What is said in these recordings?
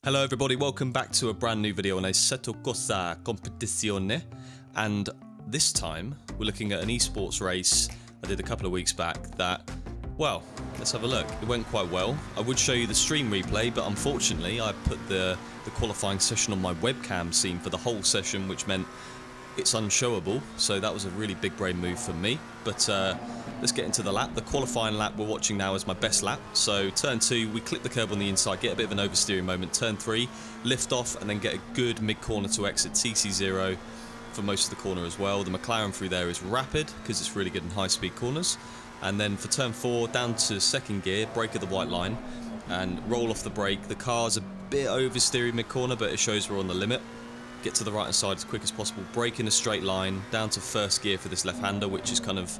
Hello everybody, welcome back to a brand new video on assettocorsacompetizione, and this time we're looking at an esports race I did a couple of weeks back that, well, let's have a look. It went quite well. I would show you the stream replay, but unfortunately I put the qualifying session on my webcam scene for the whole session, which meant it's unshowable, so that was a really big brain move for me. But let's get into the lap. The qualifying lap we're watching now is my best lap. So turn 2, we clip the curb on the inside, get a bit of an oversteering moment. Turn 3, lift off, and then get a good mid-corner to exit TC0 for most of the corner as well. The McLaren through there is rapid, because it's really good in high-speed corners. And then for turn 4, down to second gear, brake at the white line, and roll off the brake. The car's a bit oversteering mid-corner, but it shows we're on the limit. Get to the right hand side as quick as possible, brake in a straight line, down to first gear for this left-hander, which is kind of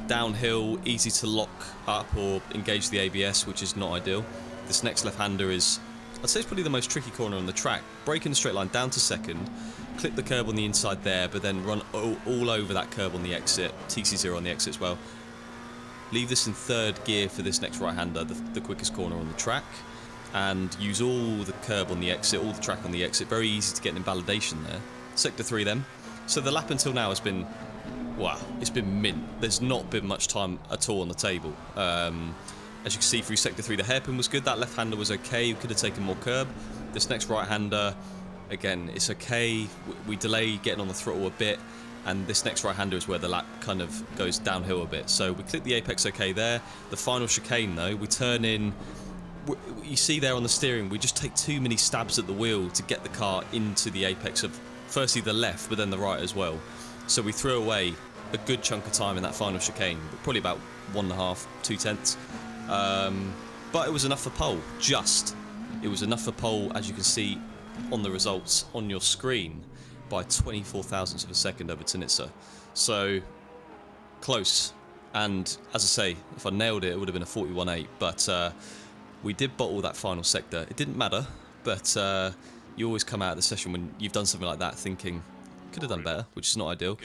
downhill, easy to lock up or engage the ABS, which is not ideal. This next left-hander is, I'd say it's probably the most tricky corner on the track. Brake in a straight line, down to second, clip the curb on the inside there, but then run all over that curb on the exit, TC0 on the exit as well. Leave this in third gear for this next right-hander, the quickest corner on the track. And use all the curb on the exit, all the track on the exit. Very easy to get an invalidation there. Sector 3 then. So the lap until now has been, wow, it's been mint. There's not been much time at all on the table. As you can see through Sector 3, the hairpin was good. That left-hander was okay. We could have taken more curb. This next right-hander, again, it's okay. We delay getting on the throttle a bit. And this next right-hander is where the lap kind of goes downhill a bit. So we clip the apex okay there. The final chicane, though, we turn in. You see there on the steering, we just take too many stabs at the wheel to get the car into the apex of firstly the left, but then the right as well. So we threw away a good chunk of time in that final chicane, probably about 1.5, 2 tenths. But it was enough for pole, just. It was enough for pole, as you can see on the results on your screen, by 24 thousandths of a second over Tinitsa. So, close. And, as I say, if I nailed it, it would have been a 41.8, but we did bottle that final sector. It didn't matter, but you always come out of the session when you've done something like that thinking, could have done better, which is not ideal.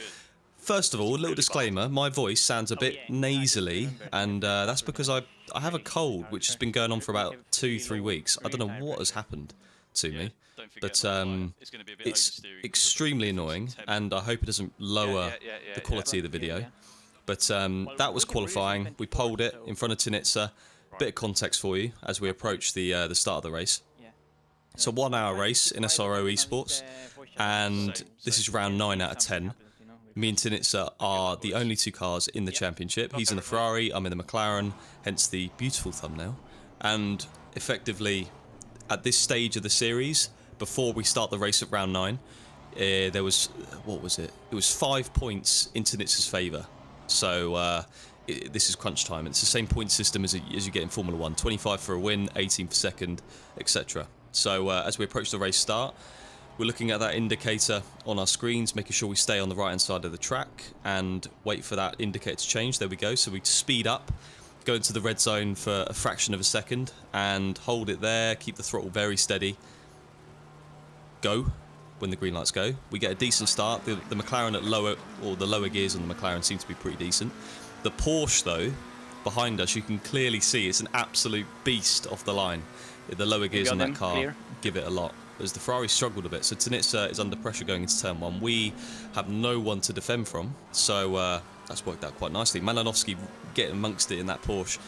First of all, a little disclaimer, my voice sounds a bit nasally, and that's because I have a cold, which has been going on for about 2-3 weeks. I don't know what has happened to me, but it's extremely annoying, and I hope it doesn't lower the quality of the video. But that was qualifying. We polled it in front of Tinitsa. Bit of context for you as we approach the start of the race. It's a 1 hour race in SRO Esports, and this is round 9 out of 10. Me and Tinitsa are the only 2 cars in the championship. He's in the Ferrari, I'm in the McLaren, hence the beautiful thumbnail. And effectively, at this stage of the series, before we start the race at round 9, there was, what was it? It was 5 points in Tinitsa's favour. So this is crunch time. It's the same point system as you get in Formula 1. 25 for a win, 18 for second, etc. So as we approach the race start, we're looking at that indicator on our screens, making sure we stay on the right-hand side of the track and wait for that indicator to change. There we go. So we speed up, go into the red zone for a fraction of a second and hold it there, keep the throttle very steady. Go when the green lights go. We get a decent start. The McLaren at lower, or the lower gears on the McLaren seem to be pretty decent. The Porsche, though, behind us, you can clearly see it's an absolute beast off the line. The lower gears on that car give it a lot. As the Ferrari struggled a bit, so Tinitsa is under pressure going into turn 1. We have no one to defend from, so that's worked out quite nicely. Malinowski getting amongst it in that Porsche.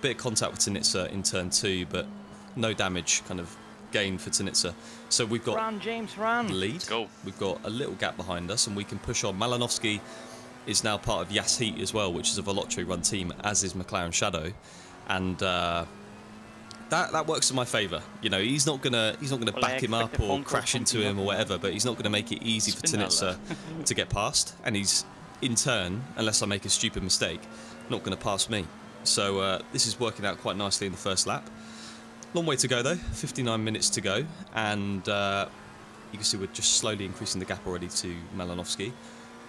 Bit of contact with Tinitsa in turn 2, but no damage kind of gain for Tinitsa. So we've got the lead. We've got a little gap behind us, and we can push on. Malinowski is now part of Yas Heat as well, which is a Veloce run team, as is McLaren Shadow, and that works in my favour. You know, he's not gonna back him up or crash into him or whatever, but he's not gonna make it easy for Tinitsa to get past, and he's in turn, unless I make a stupid mistake, not gonna pass me. So this is working out quite nicely in the first lap. Long way to go though, 59 minutes to go, and you can see we're just slowly increasing the gap already to Malinowski.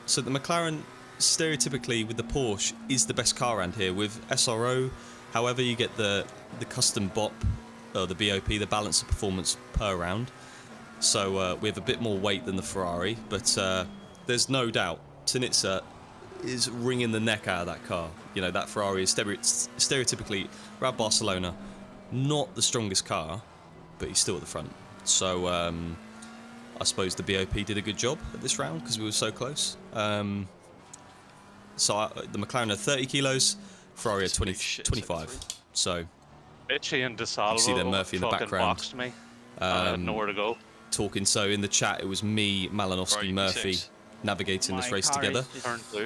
So the McLaren, stereotypically with the Porsche, is the best car around here. With SRO, however, you get the custom BOP, or the BOP, the balance of performance per round. So we have a bit more weight than the Ferrari, but there's no doubt Tinitsa is wringing the neck out of that car. You know, that Ferrari is stereotypically, around Barcelona, not the strongest car, but he's still at the front. So I suppose the BOP did a good job at this round because we were so close. The McLaren had 30 kilos, Ferrari had 25. So Bitchy and you DeSalvo see there Murphy in the background. Boxed me. I had nowhere to go. Talking. So in the chat, it was me, Malinowski, Murphy navigating this race together.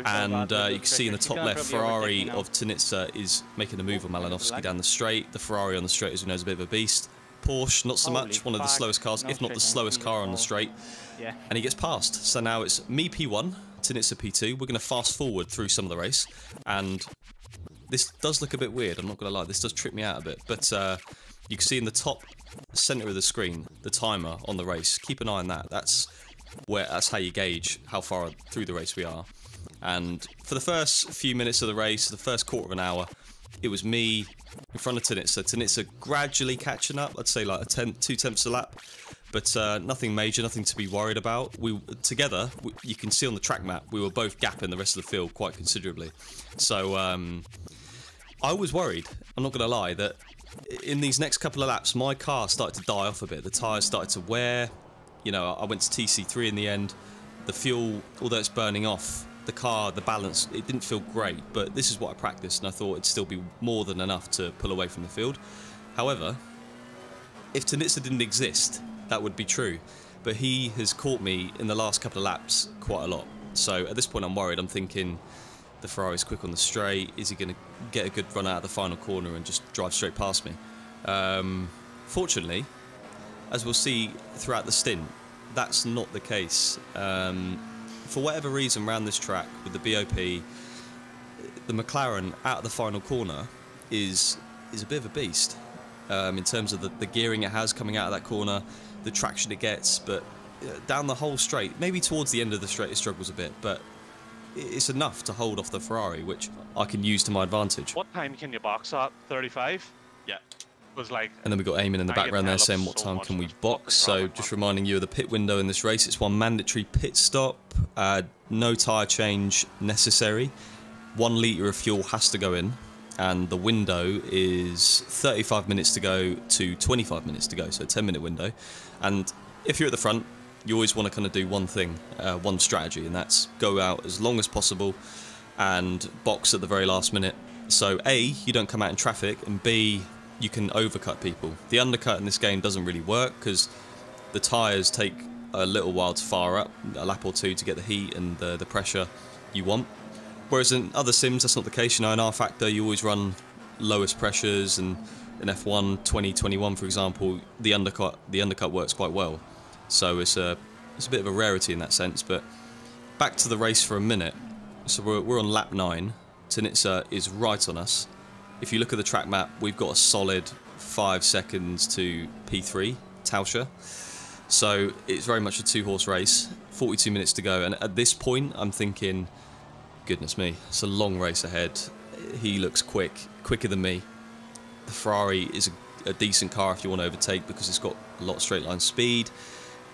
And you can see in the top left, Ferrari of Tinitsa is making a move on Malinowski down the straight. The Ferrari on the straight, as we know, is a bit of a beast. Porsche, not so much, one of the slowest cars, if not the slowest car on the straight. And he gets past. So now it's me P1, Tinitsa P2. We're going to fast forward through some of the race. And this does look a bit weird, I'm not going to lie. This does trip me out a bit. But you can see in the top centre of the screen, the timer on the race. Keep an eye on that. That's how you gauge how far through the race we are. And for the first few minutes of the race, the first quarter of an hour, it was me in front of Tinitsa. Tinitsa gradually catching up. I'd say like 2 tenths a lap, but nothing major, nothing to be worried about. Together, you can see on the track map, we were both gapping the rest of the field quite considerably. So I was worried, I'm not going to lie, that in these next couple of laps, my car started to die off a bit. The tyres started to wear. You know, I went to TC3 in the end. The fuel, although it's burning off, the car, the balance, it didn't feel great. But this is what I practiced, and I thought it'd still be more than enough to pull away from the field. However, if Tinitsa didn't exist, that would be true. But he has caught me in the last couple of laps quite a lot. So at this point, I'm worried. I'm thinking the Ferrari's quick on the straight. Is he going to get a good run out of the final corner and just drive straight past me? Fortunately, as we'll see throughout the stint, that's not the case. For whatever reason around this track with the BOP, the McLaren out of the final corner is a bit of a beast in terms of the gearing it has coming out of that corner, the traction it gets, but down the whole straight, maybe towards the end of the straight it struggles a bit, but it's enough to hold off the Ferrari, which I can use to my advantage. What time can you box at? 35? Yeah. Was like, and then we've got Eamon in the background there saying what time can we box. So just reminding you of the pit window in this race. It's one mandatory pit stop, no tyre change necessary, 1 litre of fuel has to go in, and the window is 35 minutes to go to 25 minutes to go, so a 10-minute window. And if you're at the front, you always want to kind of do one thing, one strategy, and that's go out as long as possible and box at the very last minute. So A, you don't come out in traffic, and B, you can overcut people. The undercut in this game doesn't really work because the tyres take a little while to fire up, a lap or two to get the heat and the pressure you want. Whereas in other sims, that's not the case. You know, in R Factor, you always run lowest pressures, and in F1 2021, for example, the undercut works quite well. So it's a bit of a rarity in that sense. But back to the race for a minute. So we're on lap 9. Tinitsa is right on us. If you look at the track map, we've got a solid 5 seconds to P3, Tauscher. So it's very much a 2-horse race, 42 minutes to go. And at this point, I'm thinking, goodness me, it's a long race ahead. He looks quicker than me. The Ferrari is a decent car if you want to overtake because it's got a lot of straight line speed.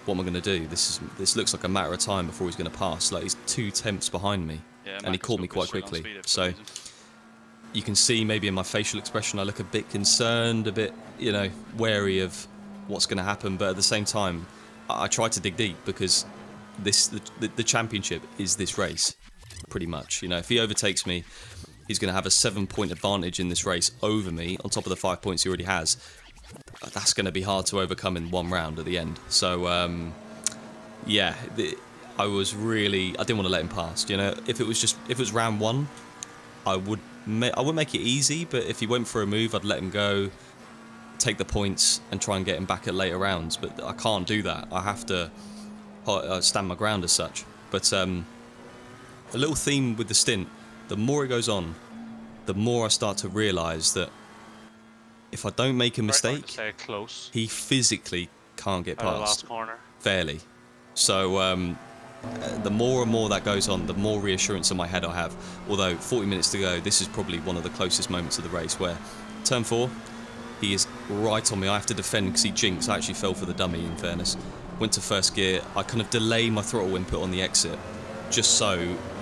What am I going to do? This looks like a matter of time before he's going to pass. Like, he's 2 tenths behind me, and he caught me quite quickly. So you can see maybe in my facial expression I look a bit concerned, a bit, you know, wary of what's going to happen. But at the same time, I try to dig deep because the championship is this race, pretty much. You know, if he overtakes me, he's going to have a 7-point advantage in this race over me on top of the 5 points he already has. That's going to be hard to overcome in one round at the end. So yeah, I didn't want to let him pass. You know, if it was round 1, I wouldn't make it easy, but if he went for a move, I'd let him go, take the points, and try and get him back at later rounds. But I can't do that. I have to stand my ground as such. But a little theme with the stint: the more it goes on, the more I start to realise that if I don't make a mistake, he physically can't get past fairly. So the more and more that goes on, the more reassurance in my head I have. Although 40 minutes to go, this is probably one of the closest moments of the race where turn 4, he is right on me. I have to defend because he jinxed. I actually fell for the dummy, in fairness. Went to first gear. I kind of delay my throttle input on the exit just so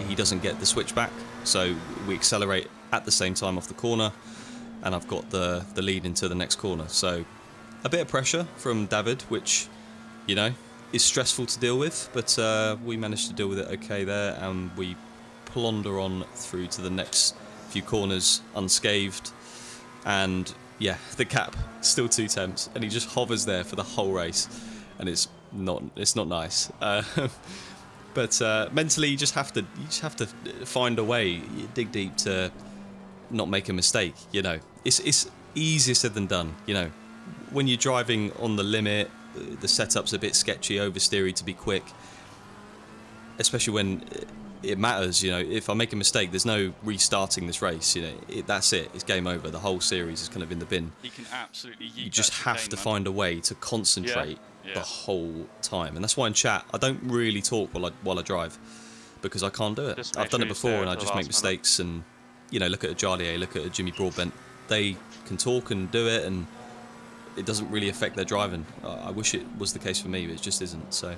he doesn't get the switch back. So we accelerate at the same time off the corner, and I've got the lead into the next corner. So a bit of pressure from David, which, you know, is stressful to deal with, but we managed to deal with it okay there, and we plunder on through to the next few corners unscathed. And yeah, the cap still 2 temps, and he just hovers there for the whole race, and it's not nice. But mentally, you just have to find a way. You dig deep to not make a mistake. You know, it's easier said than done. You know, when you're driving on the limit, the setup's a bit sketchy, oversteery to be quick, especially when it matters. You know, if I make a mistake, there's no restarting this race. You know, that's it. It's game over. The whole series is kind of in the bin. He can absolutely. You just have to find a way to concentrate the whole time, and that's why in chat I don't really talk while I drive, because I can't do it. I've done it before, and I just make mistakes. And you know, look at a Jardier, look at a Jimmy Broadbent. They can talk and do it, and it doesn't really affect their driving. I wish it was the case for me, but it just isn't. So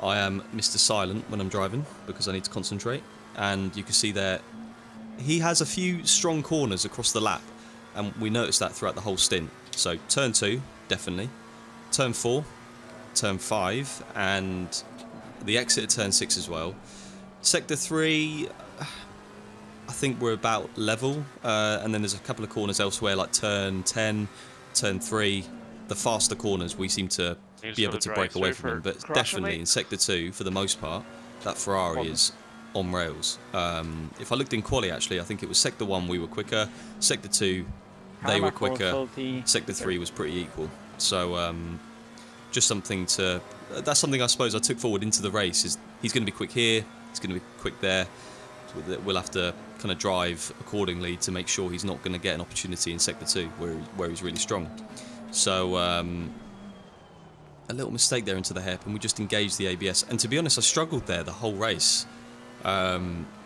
I am Mr. Silent when I'm driving because I need to concentrate. And you can see there, he has a few strong corners across the lap, and we noticed that throughout the whole stint. So turn 2, definitely. Turn 4, turn 5, and the exit at turn 6 as well. Sector 3, I think we're about level, and then there's a couple of corners elsewhere, like turn 10, turn 3. The faster corners we seem to be able to break away from them, but definitely in Sector 2, for the most part, that Ferrari is on rails. If I looked in quali, actually, I think it was Sector 1 we were quicker, Sector 2 they were quicker, Sector 3 was pretty equal. So just something to... that's something I suppose I took forward into the race, is he's going to be quick here, he's going to be quick there. We'll have to kind of drive accordingly to make sure he's not going to get an opportunity in Sector 2 where he's really strong. So a little mistake there into the hairpin. We just engaged the ABS, and to be honest, I struggled there the whole race.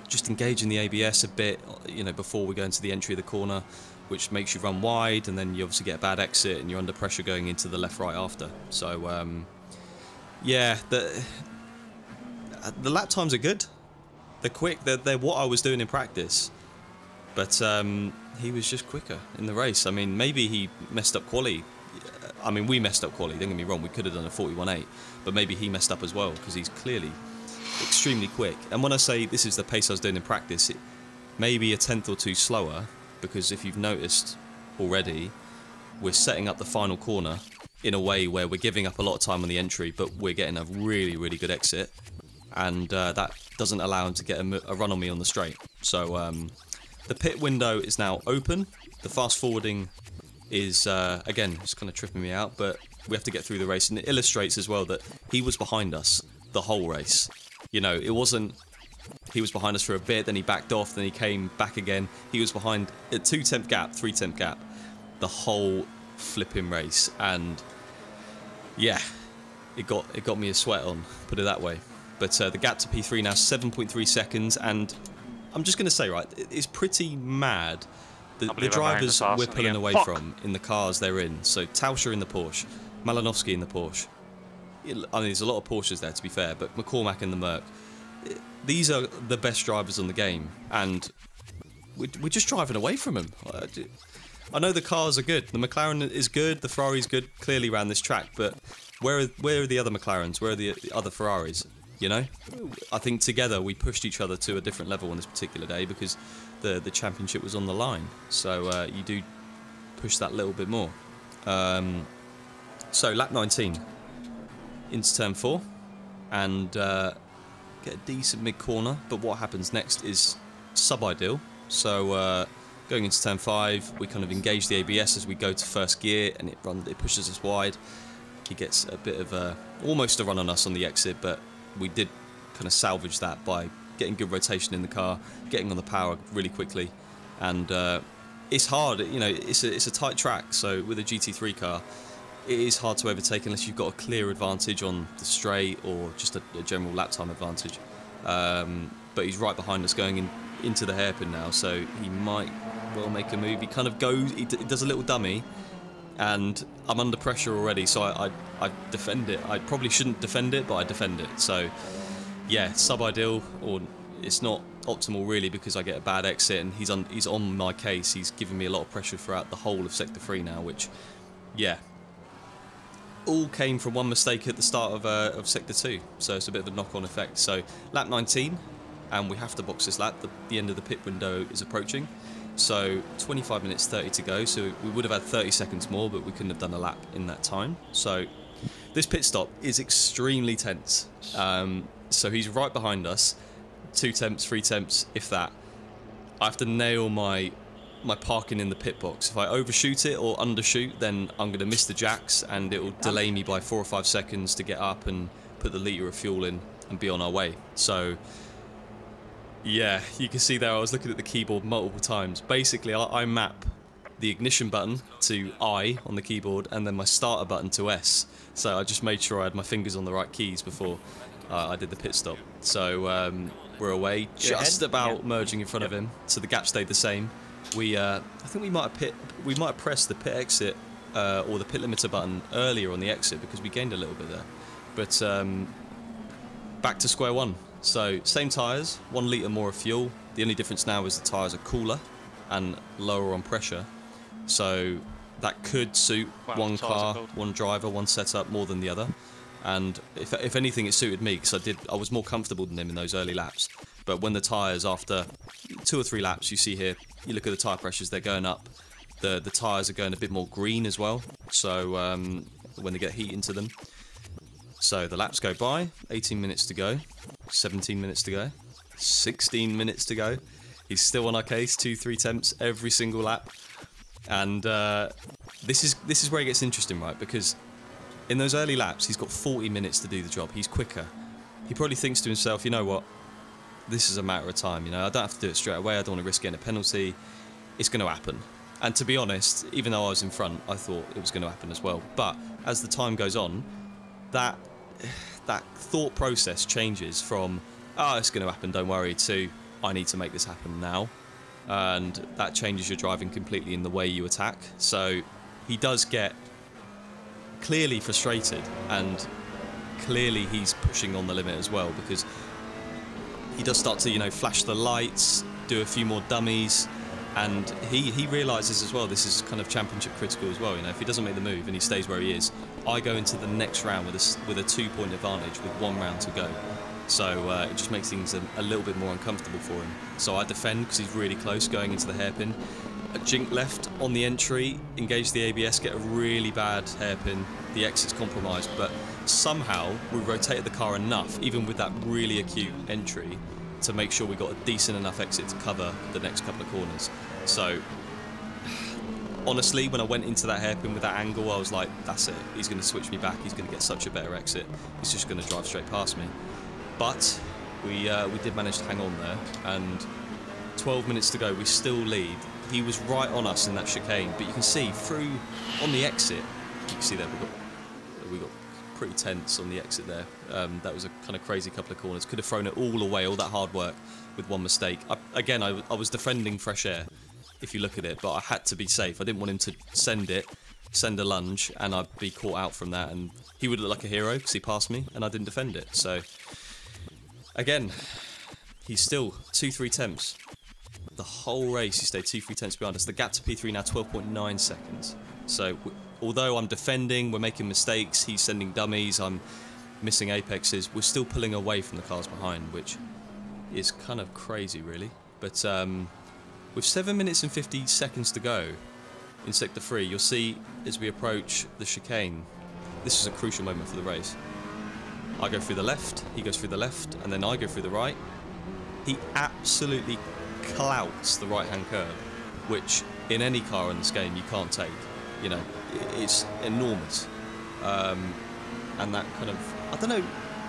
Just engaging the ABS a bit, you know, before we go into the entry of the corner, which makes you run wide, and then you obviously get a bad exit, and you're under pressure going into the left-right after. So yeah, the lap times are good. They're quick. They're what I was doing in practice, but he was just quicker in the race. I mean, maybe he messed up quali. I mean, we messed up quali. Don't get me wrong. We could have done a 41.8, but maybe he messed up as well because he's clearly extremely quick. And when I say this is the pace I was doing in practice, it may be a tenth or two slower, because if you've noticed already, we're setting up the final corner in a way where we're giving up a lot of time on the entry, but we're getting a really, really good exit, and that doesn't allow him to get a run on me on the straight. So the pit window is now open. The fast forwarding is, again, just kind of tripping me out, but we have to get through the race, and it illustrates as well that he was behind us the whole race. You know, it wasn't he was behind us for a bit, then he backed off, then he came back again. He was behind a 2 temp gap, 3 temp gap the whole flipping race, and yeah, it got me a sweat on, put it that way. But the gap to P3 now 7.3 seconds, and I'm just going to say, right, it's pretty mad. The drivers we're pulling away from in the cars they're in. So Tauscher in the Porsche, Malinowski in the Porsche. I mean, there's a lot of Porsches there, to be fair, but McCormack in the Merc. These are the best drivers on the game, and we're just driving away from them. I know the cars are good. The McLaren is good. The Ferrari's good, clearly around this track. But where are the other McLarens? Where are the other Ferraris? You know, I think together we pushed each other to a different level on this particular day because the championship was on the line. So you do push that little bit more. So lap 19 into turn 4, and get a decent mid corner. But what happens next is sub-ideal. So going into turn 5, we kind of engage the ABS as we go to first gear, and it pushes us wide. He gets a bit of almost a run on us on the exit, but we did kind of salvage that by getting good rotation in the car, getting on the power really quickly, and it's hard. You know, it's a tight track, so with a GT3 car, it is hard to overtake unless you've got a clear advantage on the straight or just a general lap time advantage. But he's right behind us going into the hairpin now, so he might well make a move. He kind of goes, he does a little dummy, and I'm under pressure already, so I defend it. I probably shouldn't defend it, but I defend it. So yeah, sub-ideal, or it's not optimal really because I get a bad exit, and he's on my case. He's giving me a lot of pressure throughout the whole of Sector 3 now, which, yeah, all came from one mistake at the start of Sector 2, so it's a bit of a knock-on effect. So lap 19, and we have to box this lap. The end of the pit window is approaching, so 25 minutes 30 to go, so we would have had 30 seconds more, but we couldn't have done a lap in that time. So this pit stop is extremely tense. So he's right behind us, 2 temps, 3 temps, if that. I have to nail my parking in the pit box. If I overshoot it or undershoot, then I'm going to miss the jacks, and it will delay me by 4 or 5 seconds to get up and put the litre of fuel in and be on our way. So yeah, you can see there I was looking at the keyboard multiple times. Basically, I map the ignition button to I on the keyboard, and then my starter button to S. So I just made sure I had my fingers on the right keys before I did the pit stop. So we're away, just about merging in front of him, so the gap stayed the same. I think we might have pressed the pit exit or the pit limiter button earlier on the exit, because we gained a little bit there. But back to square one. So same tyres, 1 litre more of fuel. The only difference now is the tyres are cooler and lower on pressure. So that could suit one car, one driver, one setup more than the other. And if anything, it suited me, because I was more comfortable than him in those early laps. But when the tyres, after 2 or 3 laps, you see here, you look at the tyre pressures, they're going up. The tyres are going a bit more green as well, so when they get heat into them. So the laps go by, 18 minutes to go, 17 minutes to go, 16 minutes to go. He's still on our case, 2-3 temps every single lap. And this is where it gets interesting, right? Because in those early laps, he's got 40 minutes to do the job. He's quicker. He probably thinks to himself, you know what? This is a matter of time. You know, I don't have to do it straight away. I don't want to risk getting a penalty. It's going to happen. And to be honest, even though I was in front, I thought it was going to happen as well. But as the time goes on, that thought process changes from, oh, it's going to happen, don't worry, to, I need to make this happen now. And that changes your driving completely in the way you attack. So he does get clearly frustrated, and clearly he's pushing on the limit as well, because he does start to, you know, flash the lights, do a few more dummies, and he realises as well this is kind of championship critical as well. You know, if he doesn't make the move and he stays where he is, I go into the next round with a 2-point advantage with 1 round to go. So it just makes things a little bit more uncomfortable for him. So I defend because he's really close going into the hairpin. A jink left on the entry, engage the ABS, get a really bad hairpin. The exit's compromised, but somehow we rotated the car enough, even with that really acute entry, to make sure we got a decent enough exit to cover the next couple of corners. So honestly, when I went into that hairpin with that angle, I was like, that's it. He's going to switch me back. He's going to get such a better exit. He's just going to drive straight past me. But we did manage to hang on there, and 12 minutes to go, we still lead. He was right on us in that chicane, but you can see through on the exit, you can see there we got pretty tense on the exit there. That was a kind of crazy couple of corners. Could have thrown it all away, all that hard work, with one mistake. I was defending fresh air, if you look at it, but I had to be safe. I didn't want him to send a lunge, and I'd be caught out from that, and he would look like a hero because he passed me, and I didn't defend it. So again, he's still 2-3 temps. The whole race he stayed 2-3 tenths behind us. The gap to P3 now 12.9 seconds. So although I'm defending, we're making mistakes, he's sending dummies, I'm missing apexes, we're still pulling away from the cars behind, which is kind of crazy really. But with 7 minutes and 50 seconds to go in Sector 3, you'll see as we approach the chicane, this is a crucial moment for the race. I go through the left, he goes through the left, and then I go through the right. He absolutely clouts the right-hand curve, which in any car in this game you can't take. You know, it's enormous. And that kind of, I don't know,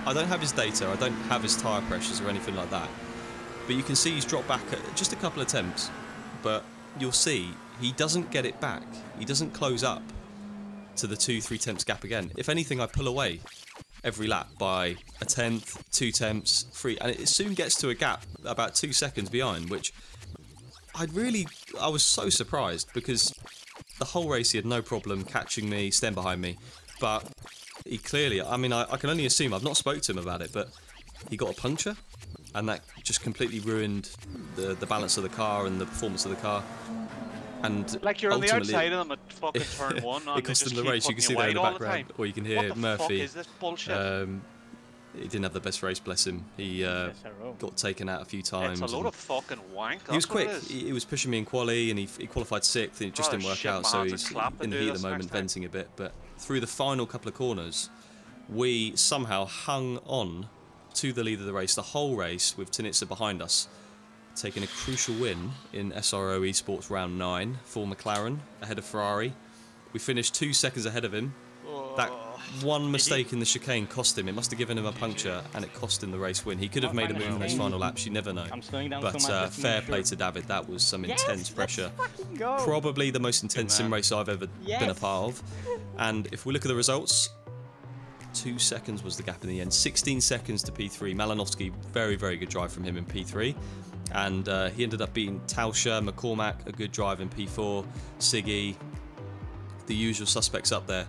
I don't have his data, I don't have his tyre pressures or anything like that, but you can see he's dropped back at just a couple of attempts, but you'll see he doesn't get it back. He doesn't close up to the 2-3 temps gap again. If anything, I pull away every lap by a tenth, 2 temps, 3, and it soon gets to a gap about 2 seconds behind, which I was so surprised, because the whole race he had no problem catching me, staying behind me, but he clearly, I mean, I can only assume, I've not spoke to him about it, but he got a puncture, and that just completely ruined the balance of the car and the performance of the car. And Like you're on the ultimately, outside of them at fucking turn 1. it cost him the race. You can see there in the background, or you can hear what the Murphy. Fuck is this bullshit? He didn't have the best race, bless him. He got taken out a few times. It's a load of fucking wank. He was quick. He was pushing me in quali, and he qualified 6th, and it just didn't work out. So he's in the heat at the moment, venting a bit. But through the final couple of corners, we somehow hung on to the lead of the race, the whole race, with Tinitsa behind us, taking a crucial win in SRO Esports round 9 for McLaren ahead of Ferrari. We finished 2 seconds ahead of him. That one mistake in the chicane cost him. It must have given him a puncture, and it cost him the race win. He could have made a move in those final laps. You never know. But fair play to David. That was some intense pressure. Probably the most intense sim race I've ever been a part of. And if we look at the results, 2 seconds was the gap in the end. 16 seconds to P3. Malinowski, very, very good drive from him in P3. And he ended up beating Tauscher, McCormack, a good drive in P4, Siggy, the usual suspects up there.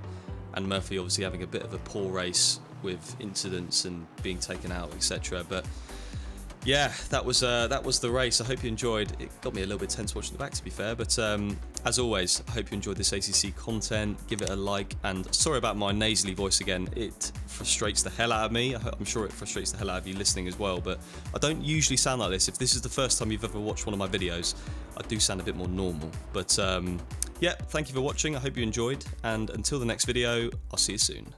And Murphy obviously having a bit of a poor race with incidents and being taken out, etc. But yeah, that was the race. I hope you enjoyed. It got me a little bit tense watching the back, to be fair. But as always, I hope you enjoyed this ACC content. Give it a like. And sorry about my nasally voice again. It frustrates the hell out of me. I'm sure it frustrates the hell out of you listening as well. But I don't usually sound like this. If this is the first time you've ever watched one of my videos, I do sound a bit more normal. But yeah, thank you for watching. I hope you enjoyed. And until the next video, I'll see you soon.